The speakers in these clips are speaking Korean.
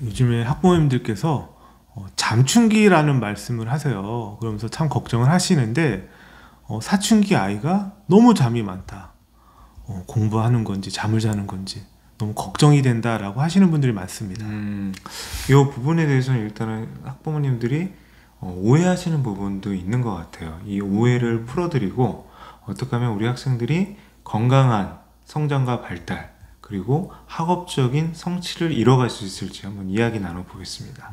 요즘에 학부모님들께서 잠춘기라는 말씀을 하세요. 그러면서 참 걱정을 하시는데 사춘기 아이가 너무 잠이 많다. 공부하는 건지 잠을 자는 건지 너무 걱정이 된다라고 하시는 분들이 많습니다. 이 부분에 대해서는 일단은 학부모님들이 오해하시는 부분도 있는 것 같아요. 이 오해를 풀어드리고 어떻게 하면 우리 학생들이 건강한 성장과 발달 그리고 학업적인 성취를 이뤄갈 수 있을지 한번 이야기 나눠보겠습니다.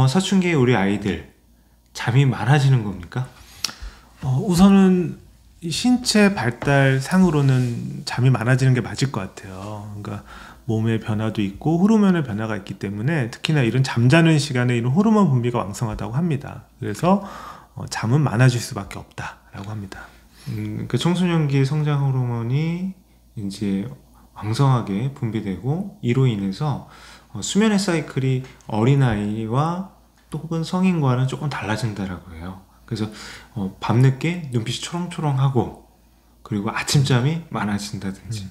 사춘기에 우리 아이들 잠이 많아지는 겁니까? 우선은 이 신체 발달 상으로는 잠이 많아지는 게 맞을 것 같아요. 그러니까 몸의 변화도 있고 호르몬의 변화가 있기 때문에 특히나 이런 잠자는 시간에 이런 호르몬 분비가 왕성하다고 합니다. 그래서 잠은 많아질 수밖에 없다라고 합니다. 그 청소년기의 성장 호르몬이 이제 왕성하게 분비되고 이로 인해서 수면의 사이클이 어린아이와 또 혹은 성인과는 조금 달라진다라고 해요. 그래서 밤늦게 눈빛이 초롱초롱하고 그리고 아침잠이 많아진다든지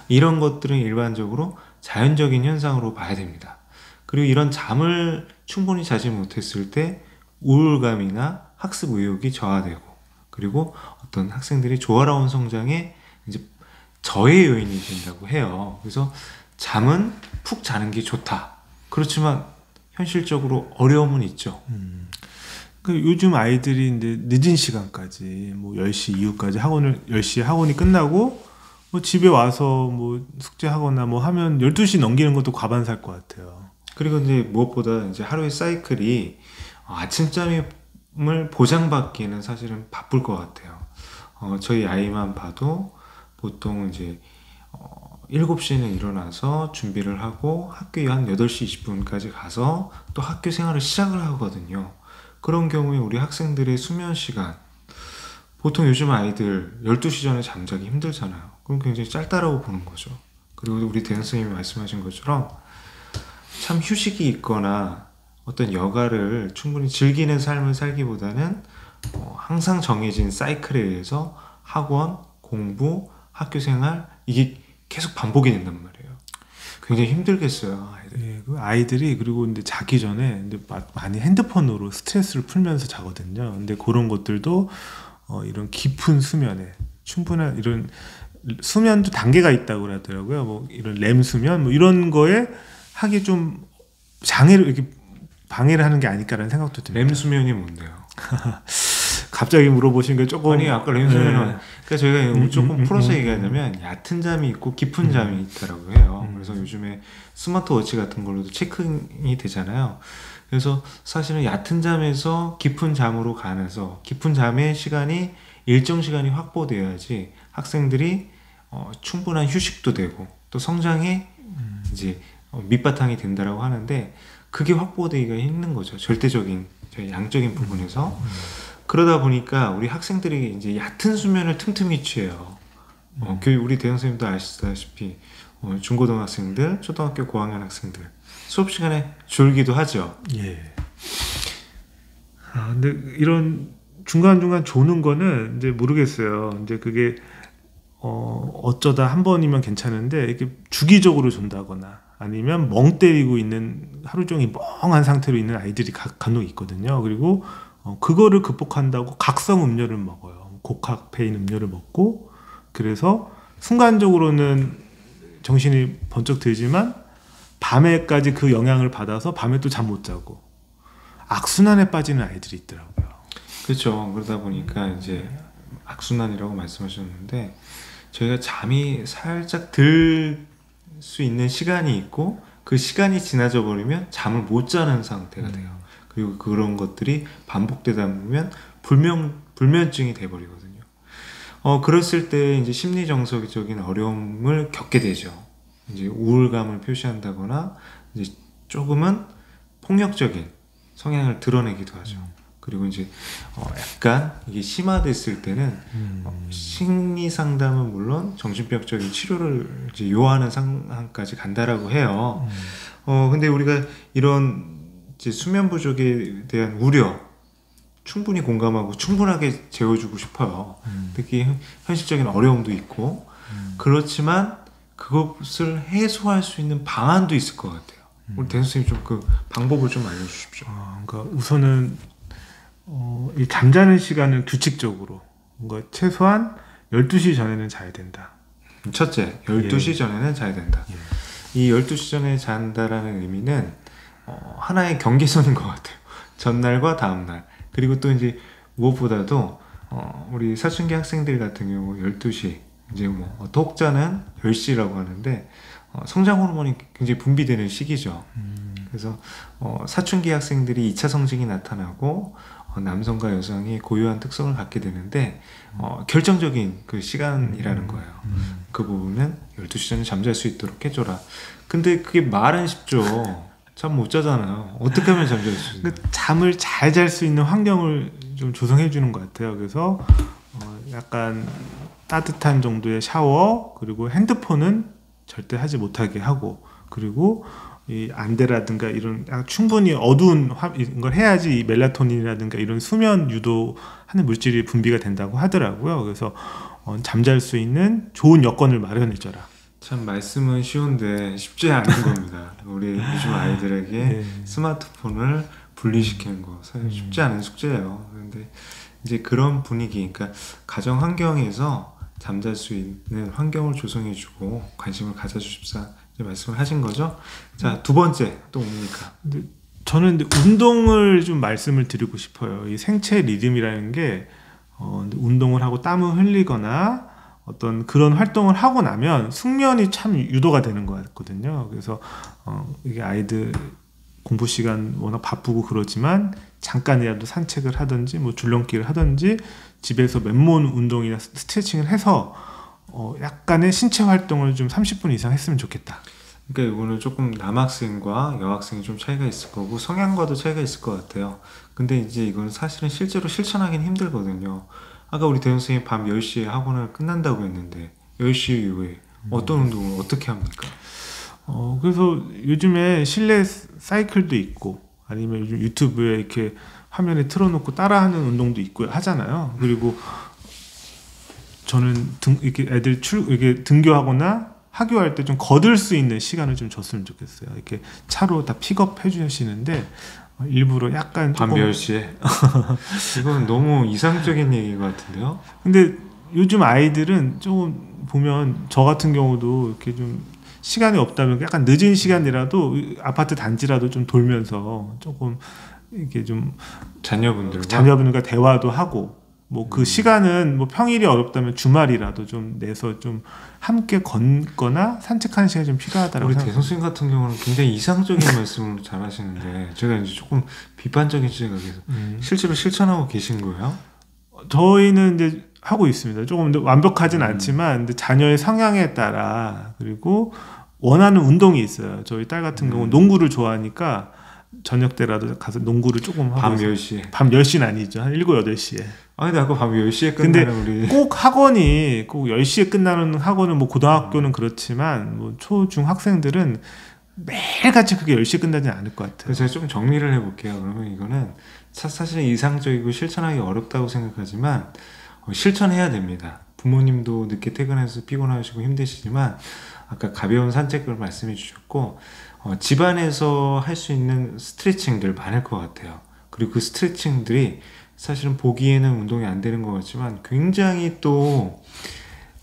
이런 것들은 일반적으로 자연적인 현상으로 봐야 됩니다. 그리고 이런 잠을 충분히 자지 못했을 때 우울감이나 학습 의욕이 저하되고 그리고 어떤 학생들이 조화로운 성장에 이제 저해 요인이 된다고 해요. 그래서 잠은 푹 자는 게 좋다. 그렇지만 현실적으로 어려움은 있죠. 요즘 아이들이 이제 늦은 시간까지 뭐 10시 이후까지 10시에 학원이 끝나고 뭐 집에 와서 뭐 숙제하거나 뭐 하면 12시 넘기는 것도 과반사일 것 같아요. 그리고 이제 무엇보다 이제 하루의 사이클이 아침잠을 보장받기에는 사실은 바쁠 것 같아요. 저희 아이만 봐도 보통 이제 7시에는 일어나서 준비를 하고 학교에 한 8시 20분까지 가서 또 학교 생활을 시작을 하거든요. 그런 경우에 우리 학생들의 수면 시간 보통 요즘 아이들 12시 전에 잠자기 힘들잖아요. 그럼 굉장히 짧다라고 보는 거죠. 그리고 우리 대현 선생님이 말씀하신 것처럼 참 휴식이 있거나 어떤 여가를 충분히 즐기는 삶을 살기보다는 항상 정해진 사이클에 의해서 학원, 공부, 학교 생활 이게 계속 반복이 된단 말이에요. 굉장히 힘들겠어요, 아이들. 예, 그 아이들이 그리고 근데 자기 전에 근데 많이 핸드폰으로 스트레스를 풀면서 자거든요. 근데 그런 것들도 이런 깊은 수면에 충분한 이런 수면도 단계가 있다고 하더라고요. 뭐 이런 렘 수면 뭐 이런 거에 하기 좀 장애를 이렇게 방해를 하는 게 아닐까라는 생각도 듭니다. 렘 수면이 뭔데요? 갑자기 물어보신 게 조금 아니 아까 렘 수면은 그러니까 저희가 조금 풀어서 얘기하자면 얕은 잠이 있고 깊은 잠이 있다라고 해요. 그래서 요즘에 스마트워치 같은 걸로도 체크이 되잖아요. 그래서 사실은 얕은 잠에서 깊은 잠으로 가면서 깊은 잠의 시간이 일정 시간이 확보되어야지 학생들이 충분한 휴식도 되고 또 성장에 이제 밑바탕이 된다라고 하는데 그게 확보되기가 힘든 거죠. 절대적인 양적인 부분에서. 그러다 보니까 우리 학생들이 이제 얕은 수면을 틈틈이 취해요. 우리 대현 선생님도 아시다시피 중고등학생들, 초등학교 고학년 학생들 수업 시간에 졸기도 하죠. 예. 근데 이런 중간중간 조는 거는 이제 모르겠어요. 이제 그게 어쩌다 한 번이면 괜찮은데 이렇게 주기적으로 존다거나 아니면 멍 때리고 있는 하루 종일 멍한 상태로 있는 아이들이 간혹 있거든요. 그리고 그거를 극복한다고 각성 음료를 먹어요. 고카페인 음료를 먹고 그래서 순간적으로는 정신이 번쩍 들지만 밤에까지 그 영향을 받아서 밤에 또 잠 못 자고 악순환에 빠지는 아이들이 있더라고요. 그렇죠. 그러다 보니까 이제 악순환이라고 말씀하셨는데 저희가 잠이 살짝 들 수 있는 시간이 있고 그 시간이 지나져 버리면 잠을 못 자는 상태가 돼요. 그리고 그런 것들이 반복되다 보면 불면증이 돼버리거든요. 그랬을 때 이제 심리 정서적인 어려움을 겪게 되죠. 이제 우울감을 표시한다거나 이제 조금은 폭력적인 성향을 드러내기도 하죠. 그리고 이제 약간 이게 심화됐을 때는 심리 상담은 물론 정신병적인 치료를 이제 요하는 상황까지 간다라고 해요. 근데 우리가 이런 이제 수면 부족에 대한 우려 충분히 공감하고 충분하게 재워주고 싶어요. 특히 현실적인 어려움도 있고 그렇지만 그것을 해소할 수 있는 방안도 있을 것 같아요. 우리 대선 선생님 좀 그 방법을 좀 알려주십시오. 그러니까 우선은 이 잠자는 시간을 규칙적으로 뭔가 최소한 12시 전에는 자야 된다. 첫째, 12시 예. 전에는 자야 된다. 예. 이 12시 전에 잔다라는 의미는 하나의 경계선인 것 같아요. 전날과 다음날. 그리고 또 이제 무엇보다도 우리 사춘기 학생들 같은 경우 12시, 이제 뭐 혹자는 10시라고 하는데 성장 호르몬이 굉장히 분비되는 시기죠. 그래서 사춘기 학생들이 2차 성징이 나타나고 남성과 여성이 고유한 특성을 갖게 되는데 결정적인 그 시간이라는 거예요. 그 부분은 12시 전에 잠잘 수 있도록 해줘라. 근데 그게 말은 쉽죠. 잠 못 자잖아요. 어떻게 하면 잠잘 수 있어요? 잠을 잘 잘 수 있는 환경을 좀 조성해 주는 것 같아요. 그래서 약간 따뜻한 정도의 샤워, 그리고 핸드폰은 절대 하지 못하게 하고, 그리고 이 안대라든가 이런 충분히 어두운 걸 해야지 이 멜라토닌이라든가 이런 수면 유도하는 물질이 분비가 된다고 하더라고요. 그래서 잠잘 수 있는 좋은 여건을 마련해줘라. 참 말씀은 쉬운데 쉽지 않은 겁니다. 우리 요즘 아이들에게 네. 스마트폰을 분리시키는 거 사실 쉽지 않은 숙제예요. 그런데 이제 그런 분위기, 그러니까 가정 환경에서 잠잘 수 있는 환경을 조성해주고 관심을 가져주십사 말씀을 하신 거죠. 자, 두 번째 또 뭡니까? 저는 운동을 좀 말씀을 드리고 싶어요. 이 생체 리듬이라는 게 운동을 하고 땀을 흘리거나 어떤 그런 활동을 하고 나면 숙면이 참 유도가 되는 것 같거든요. 그래서 이게 아이들 공부 시간 워낙 바쁘고 그러지만 잠깐이라도 산책을 하든지 뭐 줄넘기를 하든지 집에서 맨몸 운동이나 스트레칭을 해서 약간의 신체 활동을 좀 30분 이상 했으면 좋겠다. 그러니까 이거는 조금 남학생과 여학생이 좀 차이가 있을 거고 성향과도 차이가 있을 것 같아요. 근데 이제 이건 사실은 실제로 실천하기는 힘들거든요. 아까 우리 대현 선생님이 밤 10시에 학원을 끝난다고 했는데 10시 이후에 어떤 운동을 어떻게 합니까? 그래서 요즘에 실내 사이클도 있고 아니면 요즘 유튜브에 이렇게 화면에 틀어놓고 따라하는 운동도 있고 하잖아요. 그리고 저는 이렇게 애들 이렇게 등교하거나 하교할 때 좀 거들 수 있는 시간을 좀 줬으면 좋겠어요. 이렇게 차로 다 픽업해 주시는데 일부러 약간 밤 조금 10시에? 이건 너무 이상적인 얘기인 것 같은데요? 근데 요즘 아이들은 조금 보면 저 같은 경우도 이렇게 좀 시간이 없다면 약간 늦은 시간이라도 아파트 단지라도 좀 돌면서 조금 이렇게 좀 자녀분들과 대화도 하고 뭐 그 시간은 뭐 평일이 어렵다면 주말이라도 좀 내서 좀 함께 걷거나 산책하는 시간이 좀 필요하다라고 우리 생각합니다. 대선생님 같은 경우는 굉장히 이상적인 말씀을 잘 하시는데 제가 이제 조금 비판적인 시각에서 실제로 실천하고 계신 거예요? 저희는 이제 하고 있습니다. 조금 완벽하진 않지만 근데 자녀의 성향에 따라 그리고 원하는 운동이 있어요. 저희 딸 같은 경우는 농구를 좋아하니까 저녁 때라도 가서 농구를 조금 하고 밤 있어요. 10시에? 밤 10시는 아니죠. 한 7, 8시에. 근데 아까 밤 10시에 근데 끝나는 우리 꼭 학원이 꼭 10시에 끝나는 학원은 뭐 고등학교는 그렇지만 뭐 초, 중 학생들은 매일같이 그게 10시에 끝나지는 않을 것 같아요. 그래서 제가 좀 정리를 해볼게요. 그러면 이거는 사실 이상적이고 실천하기 어렵다고 생각하지만 실천해야 됩니다. 부모님도 늦게 퇴근해서 피곤하시고 힘드시지만 아까 가벼운 산책을 말씀해 주셨고 집안에서 할 수 있는 스트레칭들 많을 것 같아요. 그리고 그 스트레칭들이 사실은 보기에는 운동이 안 되는 것 같지만 굉장히 또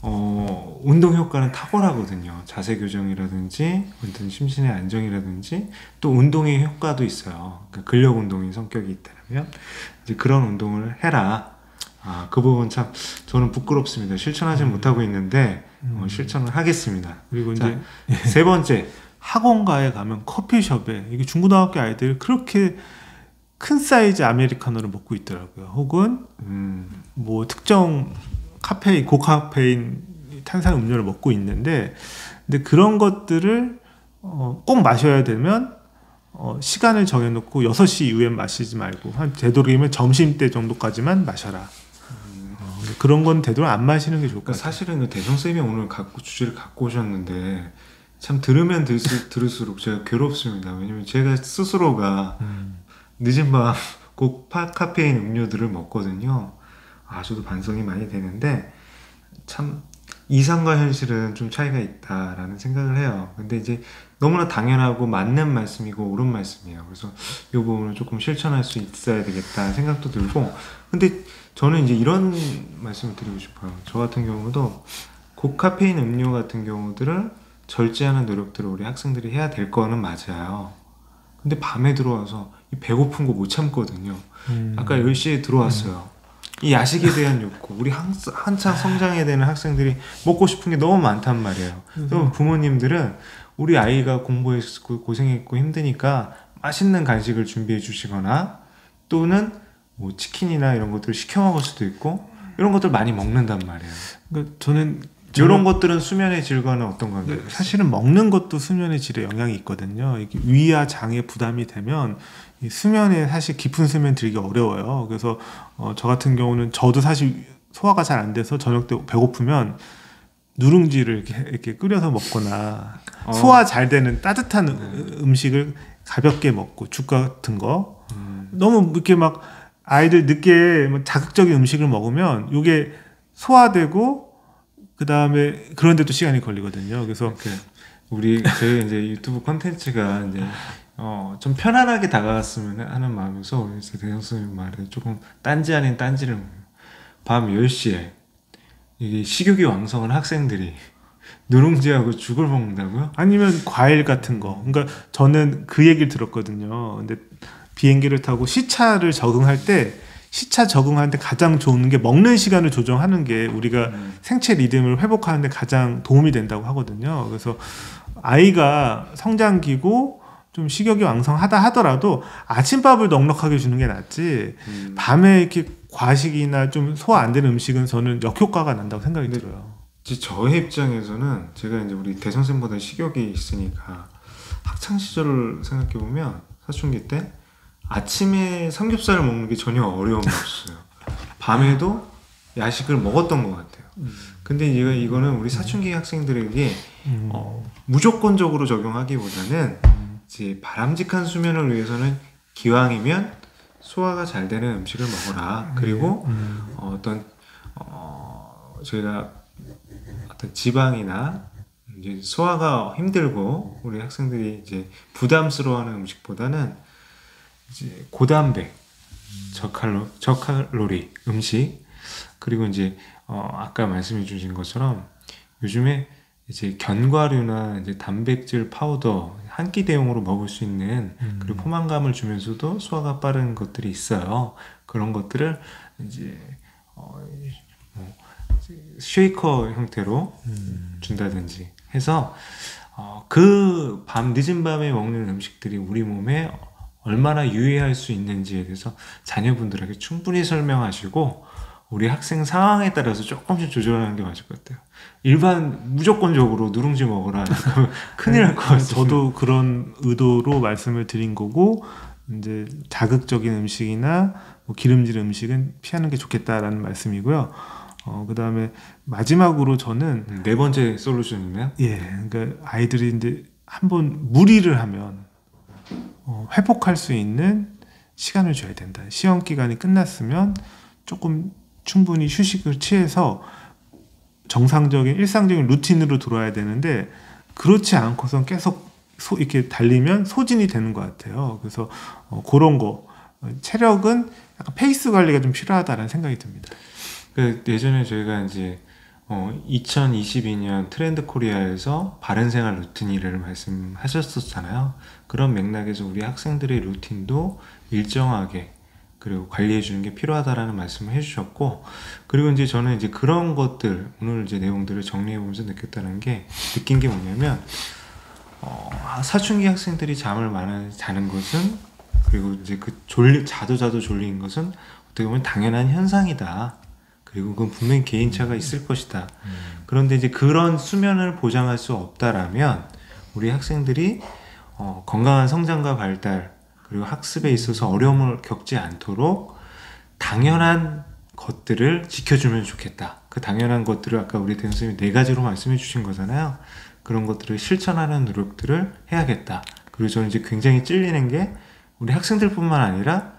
운동 효과는 탁월하거든요. 자세 교정이라든지 어떤 심신의 안정이라든지 또 운동의 효과도 있어요. 그러니까 근력 운동의 성격이 있다면 이제 그런 운동을 해라. 그 부분 참 저는 부끄럽습니다. 실천하지 못하고 있는데 실천을 하겠습니다. 그리고 자, 이제 세 번째 학원가에 가면 커피숍에 이게 중고등학교 아이들 그렇게 큰 사이즈 아메리카노를 먹고 있더라고요. 혹은 뭐 특정 카페인, 고카페인 탄산 음료를 먹고 있는데 근데 그런 것들을 꼭 마셔야 되면 시간을 정해놓고 6시 이후엔 마시지 말고 한 되도록이면 점심때 정도까지만 마셔라. 그런 건 되도록 안 마시는 게 좋을 것 같아요. 사실은 그 대성쌤이 오늘 주제를 갖고 오셨는데 참 들으면 들을수록 제가 괴롭습니다. 왜냐면 제가 스스로가 늦은 밤 고카페인 음료들을 먹거든요. 저도 반성이 많이 되는데 참 이상과 현실은 좀 차이가 있다라는 생각을 해요. 근데 이제 너무나 당연하고 맞는 말씀이고 옳은 말씀이에요. 그래서 이 부분을 조금 실천할 수 있어야 되겠다 생각도 들고, 근데 저는 이제 이런 말씀을 드리고 싶어요. 저 같은 경우도 고카페인 음료 같은 경우들을 절제하는 노력들을 우리 학생들이 해야 될 거는 맞아요. 근데 밤에 들어와서 이 배고픈 거 못 참거든요. 아까 10시에 들어왔어요. 이 야식에 대한 욕구, 우리 한창 성장해야 되는 학생들이 먹고 싶은 게 너무 많단 말이에요. 그럼 부모님들은 우리 아이가 공부했고 고생했고 힘드니까 맛있는 간식을 준비해 주시거나, 또는 뭐 치킨이나 이런 것들을 시켜 먹을 수도 있고, 이런 것들 많이 먹는단 말이에요. 그러니까 저는 이런 것들은 수면의 질과는 어떤 관계가 있어요? 사실은 먹는 것도 수면의 질에 영향이 있거든요. 이게 위와 장에 부담이 되면 이 수면에 사실 깊은 수면 들기 어려워요. 그래서 저 같은 경우는 저도 사실 소화가 잘 안 돼서 저녁 때 배고프면 누룽지를 이렇게 끓여서 먹거나 소화 잘 되는 따뜻한 음식을 가볍게 먹고, 죽 같은 거. 너무 이렇게 막 아이들 늦게 자극적인 음식을 먹으면 이게 소화되고 그 다음에 그런데 또 시간이 걸리거든요. 그래서 저희 이제 유튜브 콘텐츠가 이제 좀 편안하게 다가갔으면 하는 마음에서, 그래서 대성 선생님 말에 조금 딴지 아닌 딴지를, 밤 10시에 이게 식욕이 왕성한 학생들이 누룽지하고 죽을 먹는다고요? 아니면 과일 같은 거. 그러니까 저는 그 얘기를 들었거든요. 근데 비행기를 타고 시차를 적응할 때, 시차 적응하는데 가장 좋은 게 먹는 시간을 조정하는 게 우리가 생체 리듬을 회복하는데 가장 도움이 된다고 하거든요. 그래서 아이가 성장기고 좀 식욕이 왕성하다 하더라도 아침밥을 넉넉하게 주는 게 낫지, 밤에 이렇게 과식이나 좀 소화 안 되는 음식은 저는 역효과가 난다고 생각이 들어요. 저의 입장에서는 제가 이제 우리 대선생보다 식욕이 있으니까 학창 시절을 생각해 보면 사춘기 때 아침에 삼겹살을 먹는 게 전혀 어려움이 없어요. 밤에도 야식을 먹었던 것 같아요. 근데 이거는 우리 사춘기 학생들에게 무조건적으로 적용하기보다는 이제 바람직한 수면을 위해서는 기왕이면 소화가 잘 되는 음식을 먹어라. 그리고 저희가 어떤 지방이나 이제 소화가 힘들고 우리 학생들이 이제 부담스러워하는 음식보다는 이제 고단백, 저칼로리 음식, 그리고 이제 아까 말씀해 주신 것처럼 요즘에 이제 견과류나 이제 단백질 파우더 한 끼 대용으로 먹을 수 있는, 그리고 포만감을 주면서도 소화가 빠른 것들이 있어요. 그런 것들을 이제 쉐이커 형태로 준다든지 해서 그 늦은 밤에 먹는 음식들이 우리 몸에 얼마나 유해할 수 있는지에 대해서 자녀분들에게 충분히 설명하시고, 우리 학생 상황에 따라서 조금씩 조절하는 게 맞을 것 같아요. 일반 무조건적으로 누룽지 먹으라 큰일 날 것 같아요. 저도 그런 의도로 말씀을 드린 거고, 이제 자극적인 음식이나 뭐 기름질 음식은 피하는 게 좋겠다라는 말씀이고요. 그 다음에 마지막으로 저는 네 번째 솔루션이네요. 그러니까 아이들이 이제 한번 무리를 하면 회복할 수 있는 시간을 줘야 된다. 시험 기간이 끝났으면 조금 충분히 휴식을 취해서 정상적인 일상적인 루틴으로 돌아야 되는데, 그렇지 않고선 계속 이렇게 달리면 소진이 되는 것 같아요. 그래서 그런 거, 체력은 약간 페이스 관리가 좀 필요하다는 생각이 듭니다. 예전에 저희가 이제 2022년 트렌드 코리아에서 바른생활 루틴이를 말씀하셨었잖아요. 그런 맥락에서 우리 학생들의 루틴도 일정하게 그리고 관리해 주는 게 필요하다라는 말씀을 해주셨고, 그리고 이제 저는 이제 그런 것들, 오늘 이제 내용들을 정리해 보면서 느낀 게 뭐냐면, 사춘기 학생들이 잠을 많이 자는 것은, 그리고 이제 자도 졸린 것은 어떻게 보면 당연한 현상이다. 그리고 그건 분명히 개인차가 있을 것이다. 그런데 이제 그런 수면을 보장할 수 없다라면 우리 학생들이 건강한 성장과 발달, 그리고 학습에 있어서 어려움을 겪지 않도록 당연한 것들을 지켜주면 좋겠다. 그 당연한 것들을 아까 우리 대선 선생님이 4가지로 말씀해 주신 거잖아요. 그런 것들을 실천하는 노력들을 해야겠다. 그리고 저는 이제 굉장히 찔리는 게, 우리 학생들뿐만 아니라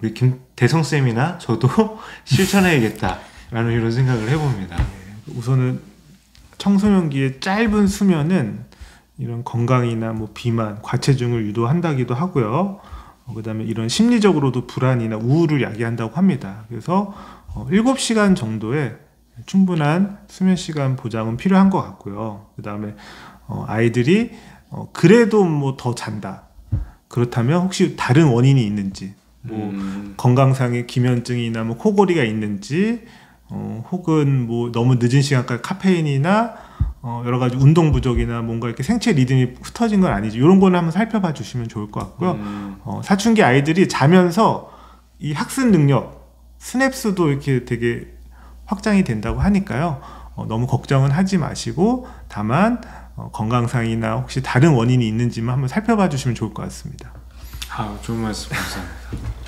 우리 대성쌤이나 저도 실천해야겠다라는 이런 생각을 해봅니다. 우선은 청소년기의 짧은 수면은 이런 건강이나 뭐 비만, 과체중을 유도한다기도 하고요. 그다음에 이런 심리적으로도 불안이나 우울을 야기한다고 합니다. 그래서 7시간 정도의 충분한 수면 시간 보장은 필요한 것 같고요. 그다음에 아이들이 그래도 뭐 더 잔다. 그렇다면 혹시 다른 원인이 있는지, 뭐 건강상의 기면증이나 뭐 코골이가 있는지, 혹은 뭐 너무 늦은 시간까지 카페인이나 여러 가지 운동 부족이나 뭔가 이렇게 생체 리듬이 흩어진 건 아니지. 이런 거는 한번 살펴봐 주시면 좋을 것 같고요. 사춘기 아이들이 자면서 이 학습 능력, 스냅스도 이렇게 되게 확장이 된다고 하니까요. 너무 걱정은 하지 마시고 다만 건강상이나 혹시 다른 원인이 있는지만 한번 살펴봐 주시면 좋을 것 같습니다. 좋은 말씀 감사합니다.